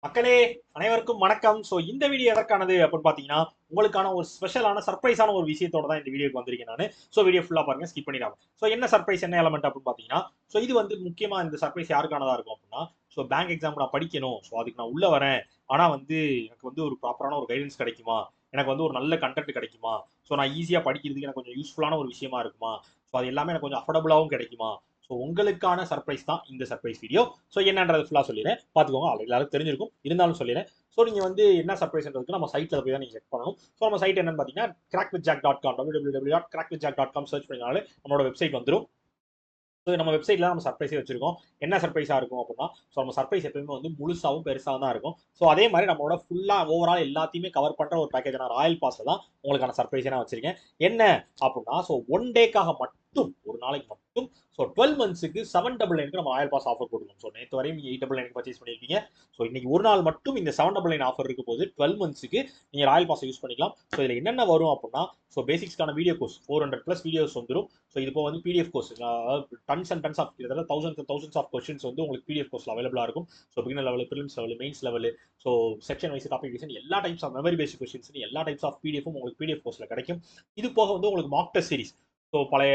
மக்களே அனைவருக்கும் வணக்கம். ஸோ இந்த வீடியோ எதற்கானது அப்படின்னு பார்த்தீங்கன்னா, உங்களுக்கான ஒரு ஸ்பெஷலான சர்ப்ரைஸான ஒரு விஷயத்தோட தான் இந்த வீடியோக்கு வந்திருக்கேன் நான். ஸோ வீடியோ ஃபுல்லாக பாருங்க, ஸ்கிப் பண்ணிடாம. ஸோ என்ன சர்ப்ரைஸ், என்ன எலமெண்ட் அப்படின்னு பார்த்தீங்கன்னா, ஸோ இது வந்து முக்கியமாக இந்த சர்ப்ரைஸ் யாருக்கானதா இருக்கும் அப்படின்னா, ஸோ பேங்க் எக்ஸாம் நான் படிக்கணும், ஸோ அதுக்கு நான் உள்ள வரேன். ஆனால் வந்து எனக்கு வந்து ஒரு ப்ராப்பரான ஒரு கைடன்ஸ் கிடைக்குமா, எனக்கு வந்து ஒரு நல்ல கண்டென்ட் கிடைக்குமா, ஸோ நான் ஈஸியாக படிக்கிறதுக்கு எனக்கு கொஞ்சம் யூஸ்ஃபுல்லான ஒரு விஷயமா இருக்குமா, ஸோ அது எல்லாமே எனக்கு கொஞ்சம் அஃபோர்டபுளாகவும் கிடைக்குமா. ஸோ உங்களுக்கான சர்ப்ரைஸ் தான் இந்த சர்ப்ரைஸ் வீடியோ. ஸோ என்னன்றது ஃபுல்லாக சொல்லிடுறேன், பார்த்துக்கோங்க. எல்லாருக்கும் தெரிஞ்சிருக்கும், இருந்தாலும் சொல்லிடுறேன். ஸோ நீங்கள் வந்து என்ன சர்ப்ரைஸ்ன்றதுக்கு நம்ம சைட்டில் போய் தான் நீங்கள் செக் பண்ணணும். ஸோ நம்ம சைட் என்னன்னு பார்த்தீங்கன்னா crackwithjack.com, www.crackwithjack.com சர்ச் பண்ணினாலே நம்மளோட வெப்சைட் வந்துடும். ஸோ நம்ம வெப்சைட்ல நம்ம சர்ப்ரைஸே வச்சிருக்கோம். என்ன சர்ப்ரைஸா இருக்கும் அப்படின்னா, ஸோ நம்ம சர்ப்ரைஸ் எப்பவுமே வந்து முழுசாவும் பெருசாவும் தான் இருக்கும். ஸோ அதே மாதிரி நம்மளோட ஃபுல்லா ஓவரால் எல்லாத்தையுமே கவர் பண்ற ஒரு பேக்கேஜ் நான் ராயல் பாஸ்ல தான் உங்களுக்கான சர்ப்ரைஸே நான் வச்சிருக்கேன். என்ன அப்படின்னா, ஸோ ஒன் டேக்காக மட்டும், ஒரு நாளைக்கு மட்டும், ஸோ 12 மந்த்ஸுக்கு 799 நம்ம ராயல் பாஸ் ஆஃபர் கொடுக்கணும். ஸோ நேற்று வரையும் நீங்கள் 899 பர்ச்சேஸ் பண்ணியிருக்கீங்க. ஸோ இன்னைக்கு ஒரு நாள் மட்டும் இந்த 799 ஆஃபர் இருக்க போது 12 மந்த்ஸுக்கு நீங்க ராயல் பாஸ் யூஸ் பண்ணிக்கலாம். ஸோ இதுல என்னென்ன வரும் அப்படின்னா, ஸோ பேசிக்ஸ்க்கான வீடியோ கோர்ஸ் 400+ வீடியோஸ் வந்துடும். ஸோ இது இப்போ வந்து PDF course, tons and tons of, கிட்டத்தட்ட தௌசண்ட்ஸ் ஆஃப் கொஸ்டின்ஸ் வந்து உங்களுக்கு பிடிஎஃப் கோர்ஸ்ல அவைலபிளா இருக்கும். So beginner level, prelims level, mains level, so section wise, topic wise, எல்லா types of memory basic questions, எல்லா டைப்ஸ் ஆஃப் பிடிஎஃப் உங்களுக்கு பிடிஎஃப் கோர்ஸ்ல கிடைக்கும். இது போக வந்து உங்களுக்கு மாக் டெஸ்ட் சீரிஸ், ஸோ பழைய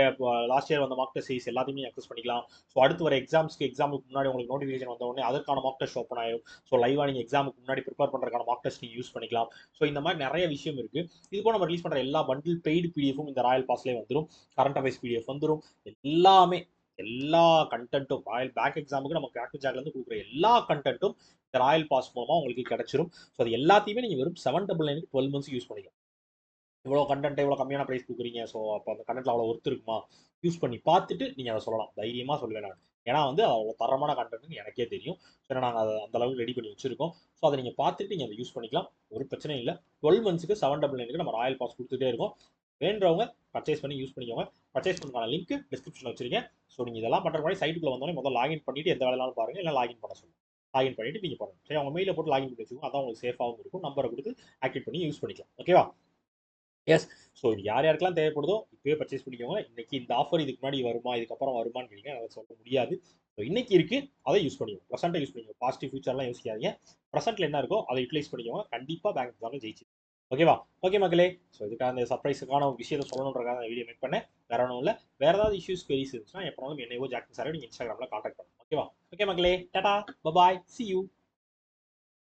லாஸ்ட் இயர் வந்த மாக் டெஸ்ட் சீரிஸ் எல்லாத்தையுமே அக்சஸ் பண்ணிக்கலாம். ஸோ அடுத்து வர எக்ஸாமுக்கு முன்னாடி உங்களுக்கு நோட்டிஃபிகேஷன் வந்த உடனே அதற்கான மாக் டெஸ்ட் ஓப்பன் ஆயிடும். ஸோ லைவா நீங்க எக்ஸாமுக்கு முன்னாடி ப்ரிப்பேர் பண்றதுக்கான மாக் டெஸ்ட் நீங்க யூஸ் பண்ணிக்கலாம். ஸோ இந்த மாதிரி நிறைய விஷயம் இருக்கு. இது போல நம்ம ரிலீஸ் பண்ற எல்லா பண்டில் பெய்டு பிடிஎஃபும் இந்த ராயல் பாஸ்லேயே வந்துடும். கரண்ட் அஃபேர்ஸ் பிடிஎஃப் வந்துடும். எல்லாமே, எல்லா கண்டென்ட்டும் ராயல் பேங்க் எக்ஸாமுக்கு நம்ம கிராக் ஜாக்ல இருந்து கொடுக்குற எல்லா கண்டென்ட்டும் இந்த ராயல் பாஸ் மூலமா உங்களுக்கு கிடைச்சிரும். ஸோ அது எல்லாத்தையுமே நீங்க வெறும் 799 12 மந்த்ஸ் யூஸ் பண்ணிக்கலாம். இவ்வளோ கண்டென்ட் இவ்வளோ கம்மியான ப்ரைஸ் கொடுக்குறீங்க, ஸோ அப்போ அந்த கண்டென்ட்ல அவ்வளோ ஒர்த் இருக்குமா, யூஸ் பண்ணி பார்த்துட்டு நீங்கள் அதை சொல்லலாம், தைரியமாக சொல்லுவேன் நான். ஏன்னா வந்து அது அவ்வளோ தரமான கண்டென்ட்னு எனக்கே தெரியும். ஸோ நாங்கள் அதை அந்த அளவுக்கு ரெடி பண்ணி வச்சிருக்கோம். ஸோ அதை நீங்கள் பார்த்துட்டு நீங்கள் அதை யூஸ் பண்ணிக்கலாம், ஒரு பிரச்சனையும் இல்லை. 12 மந்த்ஸுக்கு 799 நம்ம ராயல் பாஸ் கொடுத்துட்டே இருக்கோம். வேண்டவங்க பர்ச்சேஸ் பண்ணி யூஸ் பண்ணிக்கோங்க. பர்ச்சேஸ் பண்ணுறதுக்கான லிங்க் டிஸ்கிரிப்ஷனில் வச்சிருக்கேன். ஸோ நீங்கள் இதெல்லாம் பண்ணுற மாதிரி சைட்டுக்குள்ள வந்தோடனே முதல்ல லாகின் பண்ணிட்டு எந்த வேலைனாலும் பாருங்க, இல்லை லாகின் பண்ண சொல்லுங்கள். லாகின் பண்ணிட்டு நீங்கள் பண்ணுங்க. சரி, அவங்க மெயிலில் போட்டு லாகின் பண்ணி வச்சுக்கோங்க, அதான் உங்களுக்கு சேஃபாகவும் இருக்கும். நம்பரை கொடுத்து ஆக்டிவேட் பண்ணி யூஸ் பண்ணிக்கலாம். ஓகேவா? எஸ். ஸோ இது யார் யாருக்கெல்லாம் தேவைப்படுதோ இப்போயே பர்ச்சேஸ் பண்ணிக்கோங்க. இன்னைக்கு இந்த ஆஃபர் இதுக்கு முன்னாடி வருமா, இதுக்கப்புறம் வருமான்னு கேட்டீங்க, அதை சொல்ல முடியாது. ஸோ இன்னைக்கு இருக்கு, அதை யூஸ் பண்ணிக்கோங்க. ப்ரெசென்ட்டை யூஸ் பண்ணிக்கோங்க. பாசிட்டிவ் ஃபியூச்சர்லாம் யோசிக்காதீங்க. ப்ரெசென்ட்ல என்ன இருக்கோ அதை யூட்டிலைஸ் பண்ணிக்கோங்க. கண்டிப்பாக பேங்க் எக்ஸாமில் ஜெயிச்சு. ஓகேவா? ஓகே மக்களே. ஸோ இதுக்காக அந்த சர்ப்ரைஸுக்கான ஒரு விஷயத்தை சொல்லணுன்றக்காக அந்த வீடியோ மேக் பண்ணேன். வேற ஒன்றும் இல்லை. வேற ஏதாவது இஷ்யூஸ் queries இருந்துச்சுன்னா எப்போனாலும் என்னையோ ஜாக்சன் சாரை நீங்கள் இன்ஸ்டாகிராமில் கான்டாக்ட் பண்ணுங்க. ஓகேவா? ஓகே மக்களே, டாடா, பபாய், see you.